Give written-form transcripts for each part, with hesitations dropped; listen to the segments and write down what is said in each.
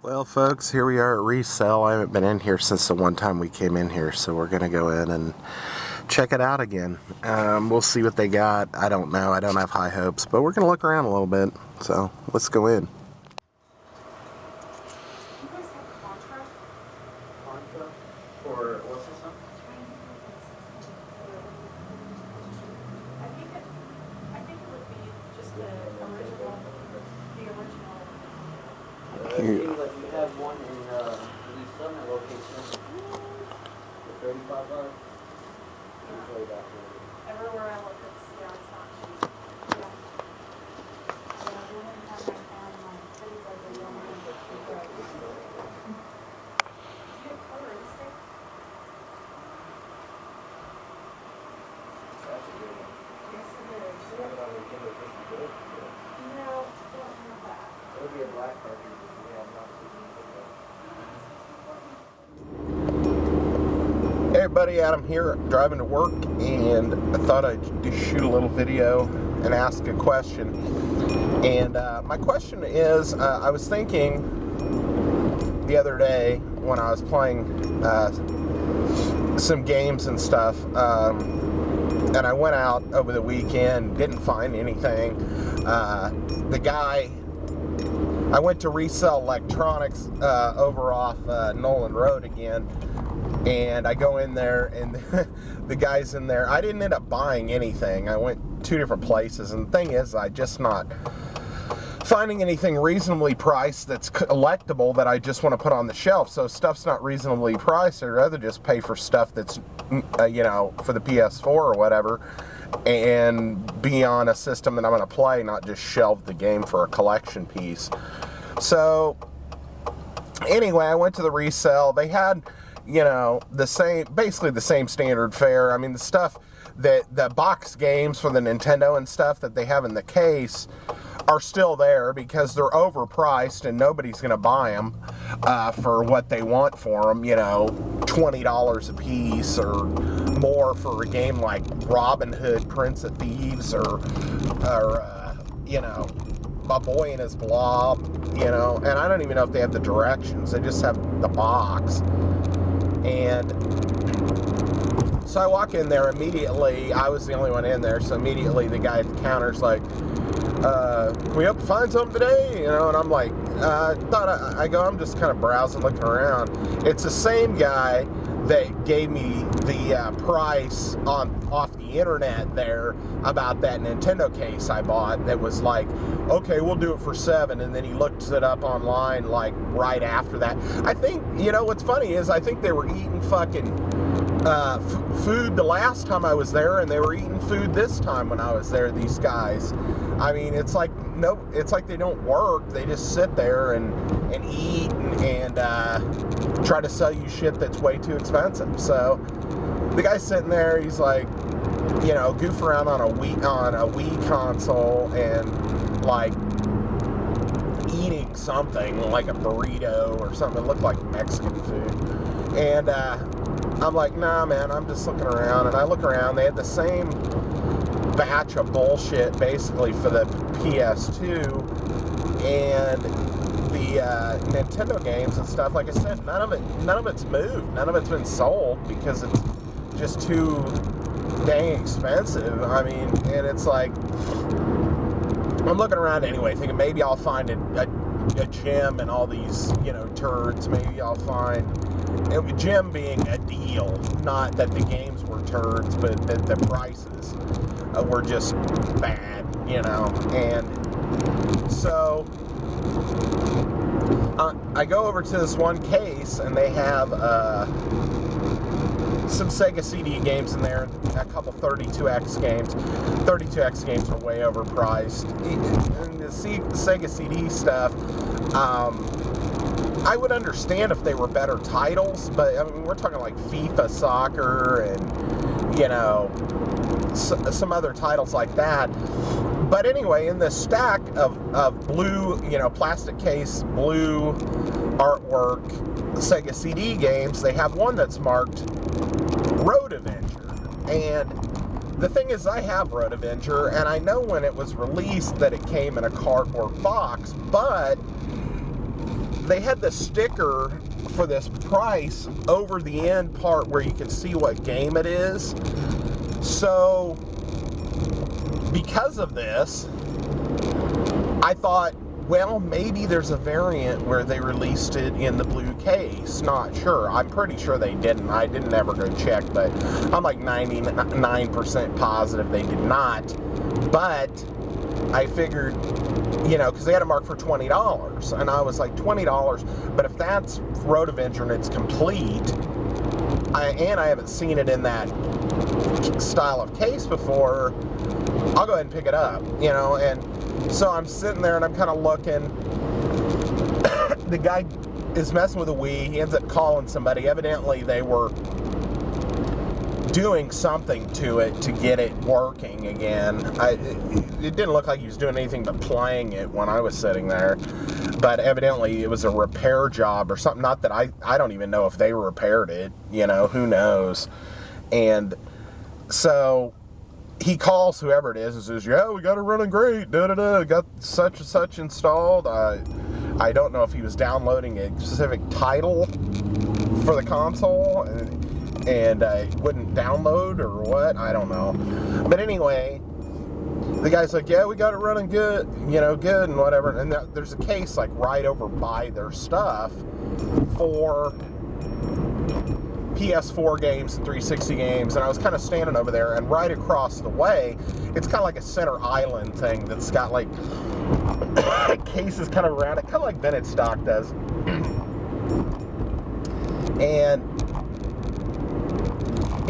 Well, folks, here we are at resale. I haven't been in here since the one time we came in here, so we're going to go in and check it out again. We'll see what they got. I don't know. I don't have high hopes, but we're going to look around a little bit. So let's go in. You guys have Contra? Contra? For what's this one? I think it would be just the original. It seems like you have one in the Summit location for $35. Usually that one. Everywhere I look, it's not cheap. Yeah. Yeah, the only time I found my cities like the young ones that cheap right. Is it coloristic? That's a good one. Yes, it is. What about the Nintendo 64? No, don't have that. It would be a black cartridge. Hey everybody, Adam here, driving to work, and I thought I'd just shoot a little video and ask a question. And my question is, I was thinking the other day when I was playing some games and stuff, and I went out over the weekend, didn't find anything. I went to Resell Electronics over off Nolan Road again, and I go in there, and the guy's in there. I didn't end up buying anything. I went two different places, and the thing is, I just not finding anything reasonably priced that's collectible that I just want to put on the shelf. So stuff's not reasonably priced. I'd rather just pay for stuff that's, you know, for the PS4 or whatever, and be on a system that I'm going to play, not just shelve the game for a collection piece. So anyway, I went to the resale. They had, you know, basically the same standard fare. I mean, the stuff the box games for the Nintendo and stuff that they have in the case are still there because they're overpriced and nobody's going to buy them for what they want for them, you know, $20 a piece or more for a game like Robin Hood, Prince of Thieves, or you know, My Boy and His Blob, you know, and I don't even know if they have the directions. They just have the box. And so I walk in there immediately. I was the only one in there, so immediately the guy at the counter's like, can we help you find something today? You know, and I'm like, I'm just kind of browsing, looking around. It's the same guy that gave me the price off the internet there about that Nintendo case I bought that was like, okay, we'll do it for $7, and then he looked it up online like right after that. I think, you know, what's funny is I think they were eating fucking food the last time I was there, and they were eating food this time when I was there, these guys. I mean, it's like they don't work. They just sit there and eat and try to sell you shit that's way too expensive. So the guy's sitting there, he's like, you know, goof around on a Wii console and like eating something like a burrito or something that looked like Mexican food. And I'm like, nah, man, I'm just looking around. And I look around, they had the same batch of bullshit basically for the PS2 and the Nintendo games and stuff. Like I said, none of it's moved. None of it's been sold because it's just too dang expensive. I mean, and it's like, I'm looking around anyway, thinking maybe I'll find a gem and all these, you know, turds. Maybe I'll find a gem being a deal, not that the games were turds, but that the prices were just bad, you know. And so I go over to this one case, and they have some Sega CD games in there, a couple 32X games. 32X games are way overpriced. And the Sega CD stuff, I would understand if they were better titles, but I mean, we're talking like FIFA Soccer and, you know, some other titles like that. But anyway, in this stack of blue, you know, plastic case, blue artwork Sega CD games, they have one that's marked Road Avenger. And the thing is, I have Road Avenger, and I know when it was released that it came in a cardboard box, but they had the sticker for this price over the end part where you can see what game it is. So, because of this, I thought, well, maybe there's a variant where they released it in the blue case. Not sure. I'm pretty sure they didn't. I didn't ever go check, but I'm like 99% positive they did not. But I figured, you know, because they had it marked for $20, and I was like, $20, but if that's Road Avenger and it's complete, and I haven't seen it in that style of case before, I'll go ahead and pick it up, you know. And so I'm sitting there and I'm kind of looking. The guy is messing with a Wii. He ends up calling somebody. Evidently, they were doing something to it to get it working again. It didn't look like he was doing anything but playing it when I was sitting there. But evidently, it was a repair job or something. Not that I don't even know if they repaired it. You know, who knows? And so he calls whoever it is and says, yeah, we got it running great, got such and such installed. I don't know if he was downloading a specific title for the console and it wouldn't download or what, I don't know. But anyway, the guy's like, yeah, we got it running good, you know, good and whatever. And there's a case like right over by their stuff for PS4 games and 360 games, and I was kind of standing over there, and right across the way, it's kind of like a center island thing that's got like cases kind of around it, kind of like Vintage Stock does. And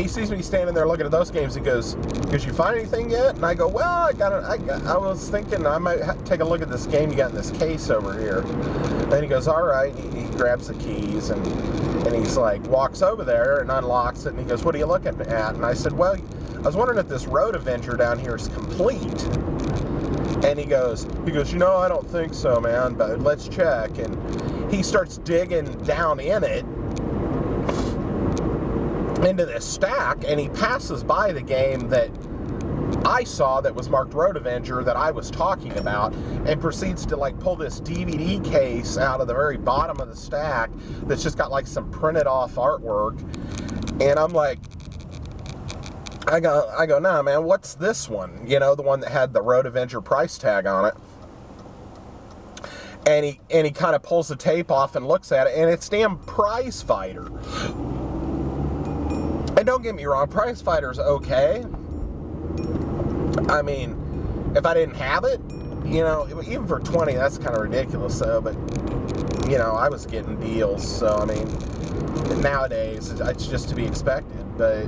he sees me standing there looking at those games. He goes, "Did you find anything yet?" And I go, "Well, I was thinking I might take a look at this game you got in this case over here." Then he goes, "All right." He grabs the keys and he's like, walks over there and unlocks it. And he goes, "What are you looking at?" And I said, "Well, I was wondering if this Road Avenger down here is complete." And he goes, "You know, I don't think so, man, but let's check." And he starts digging down in it, into this stack, and he passes by the game that I saw that was marked Road Avenger that I was talking about, and proceeds to like pull this DVD case out of the very bottom of the stack that's just got like some printed off artwork. And I'm like, I go, nah, man, what's this one? You know, the one that had the Road Avenger price tag on it. And he kind of pulls the tape off and looks at it, and it's damn Prize Fighter. And don't get me wrong, Prize Fighter's okay. I mean, if I didn't have it, you know, even for $20, that's kind of ridiculous, though. But, you know, I was getting deals, so, I mean, nowadays, it's just to be expected. But,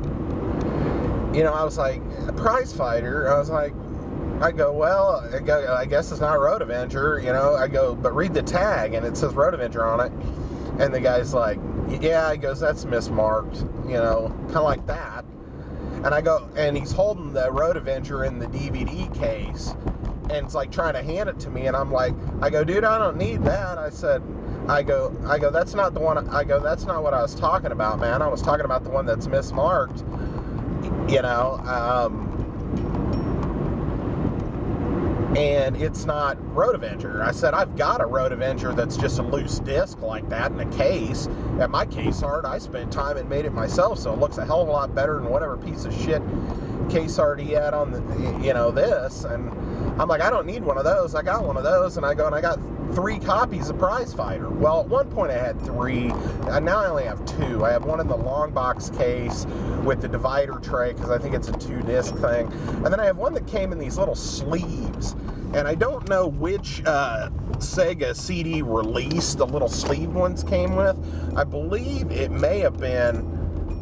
you know, I was like, Prize Fighter, I go, well, I guess it's not Road Avenger, you know. I go, but read the tag, and it says Road Avenger on it. And the guy's like, yeah, he goes, that's mismarked, you know, kind of like that. And I go, and he's holding the Road Avenger in the DVD case, and it's like trying to hand it to me, and I'm like, I go, dude, I don't need that. I go, that's not the one, that's not what I was talking about, man. I was talking about the one that's mismarked, you know, and it's not Road Avenger. I said, I've got a Road Avenger that's just a loose disc like that in a case. At my case art, I spent time and made it myself, so it looks a hell of a lot better than whatever piece of shit case art he had on the, you know, this. And I'm like, I don't need one of those. I got one of those, and I go, and I got 3 copies of Prize Fighter. Well, at one point I had 3, and now I only have 2. I have one in the long box case with the divider tray, because I think it's a 2-disc thing. And then I have one that came in these little sleeves. And I don't know which Sega CD release the little sleeved ones came with. I believe it may have been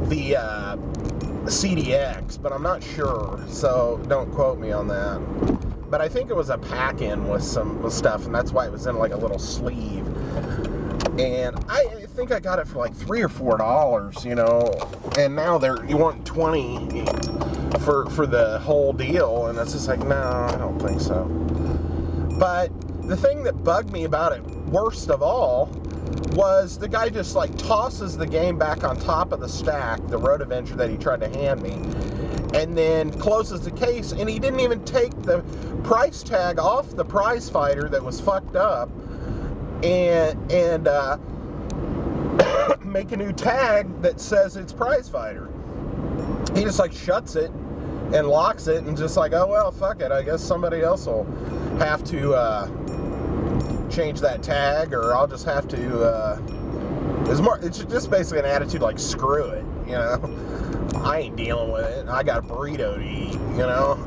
the CDX, but I'm not sure, so don't quote me on that. But I think it was a pack-in with some stuff, and that's why it was in like a little sleeve. And I think I got it for like $3 or $4, you know, and now you want $20 for the whole deal, and it's just like, no, I don't think so. But the thing that bugged me about it worst of all was the guy just like tosses the game back on top of the stack, the Road Avenger that he tried to hand me, and then closes the case, and he didn't even take the price tag off the prize fighter that was fucked up, and make a new tag that says it's prize fighter. He just like shuts it and locks it, and just like, oh well, fuck it, I guess somebody else will have to change that tag, or I'll just have to it's just basically an attitude like, screw it, you know, I ain't dealing with it, I got a burrito to eat, you know.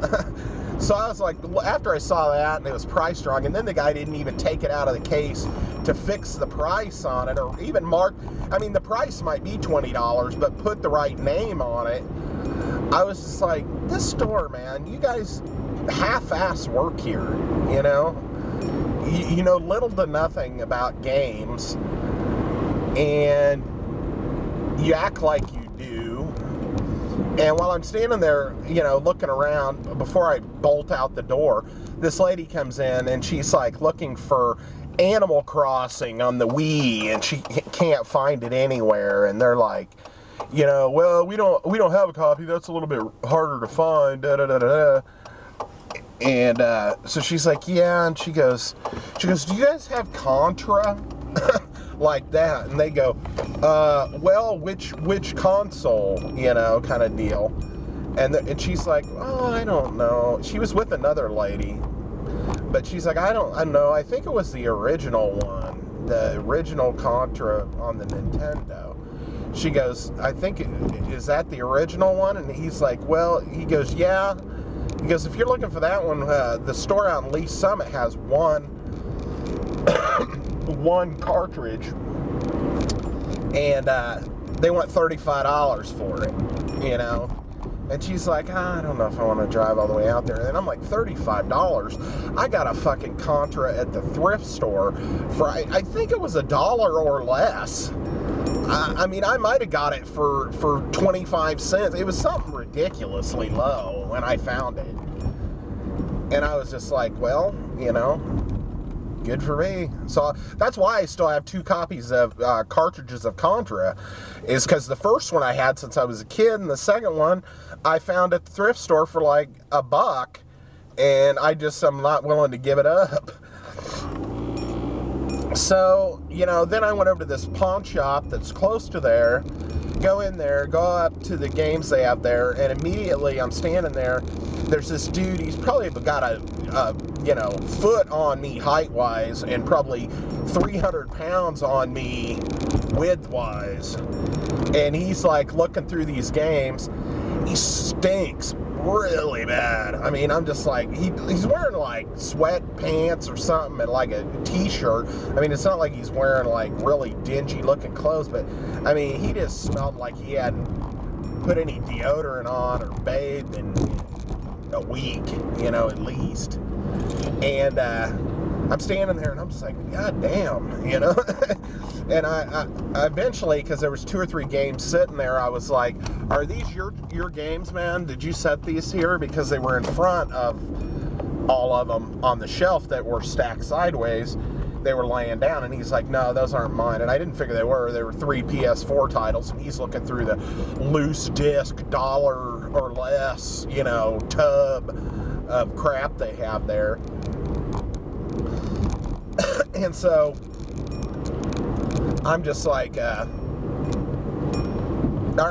So I was like, after I saw that, and it was price wrong, and then the guy didn't even take it out of the case to fix the price on it, or even mark, I mean, the price might be $20, but put the right name on it. I was just like, this store, man, you guys half-ass work here, you know? You know little to nothing about games, and you act like you do. And while I'm standing there, you know, looking around, before I bolt out the door, this lady comes in, and she's like looking for Animal Crossing on the Wii, and she can't find it anywhere. And they're like, you know, well, we don't have a copy. That's a little bit harder to find. Da da da da. And so she's like, yeah, and she goes, do you guys have Contra? Like that. And they go, well, which console, you know, kind of deal. And she's like, oh, I don't know. She was with another lady, but she's like, I don't know. I think it was the original one, the original Contra on the Nintendo. She goes, I think, is that the original one? And he's like, well, he goes, yeah. He goes, if you're looking for that one, the store out in Lee Summit has one cartridge, and they want $35 for it, you know. And she's like, I don't know if I want to drive all the way out there. And I'm like, $35? I got a fucking Contra at the thrift store for, I think it was $1 or less. I mean, I might have got it for 25 cents. It was something ridiculously low when I found it. And I was just like, well, you know, good for me. So that's why I still have 2 copies of cartridges of Contra, is because the first one I had since I was a kid, and the second one I found at the thrift store for like $1, and I'm not willing to give it up. So, you know, then I went over to this pawn shop that's close to there, go in there, go up to the games they have there, and immediately I'm standing there, there's this dude, he's probably got a you know, foot on me height-wise, and probably 300 pounds on me width-wise, and he's like looking through these games. He stinks really bad. I mean, I'm just like, he's wearing like sweatpants or something and like a t-shirt. I mean, it's not like he's wearing like really dingy looking clothes, but I mean, he just smelled like he hadn't put any deodorant on or bathed in a week, you know, at least. And I'm standing there and I'm just like, God damn, you know. And I eventually, because there was 2 or 3 games sitting there, I was like, are these your games, man? Did you set these here? Because they were in front of all of them on the shelf that were stacked sideways. They were laying down, and he's like, no, those aren't mine. And I didn't figure they were. There were 3 PS4 titles, and he's looking through the loose disc, $1 or less, you know, tub of crap they have there. And so I'm just like, all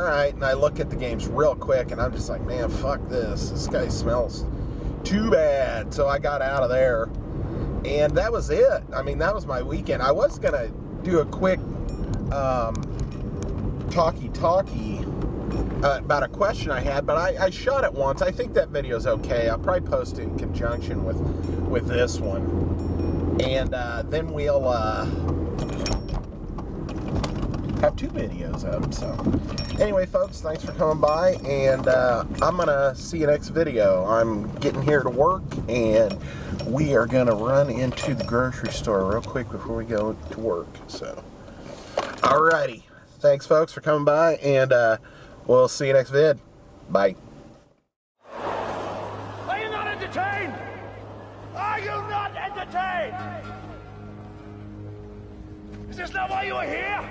right, and I look at the games real quick, and I'm just like, man, fuck this. This guy smells too bad. So I got out of there, and that was it. I mean, that was my weekend. I was going to do a quick talkie about a question I had, but I shot it once. I think that video's okay. I'll probably post it in conjunction with this one. And then we'll have 2 videos up. So anyway, folks, thanks for coming by, and I'm gonna see you next video. I'm getting here to work, and we are gonna run into the grocery store real quick before we go to work. So alrighty, thanks folks for coming by, and we'll see you next vid. Bye. Are you not entertained? Are you not entertained? Is this not why you are here?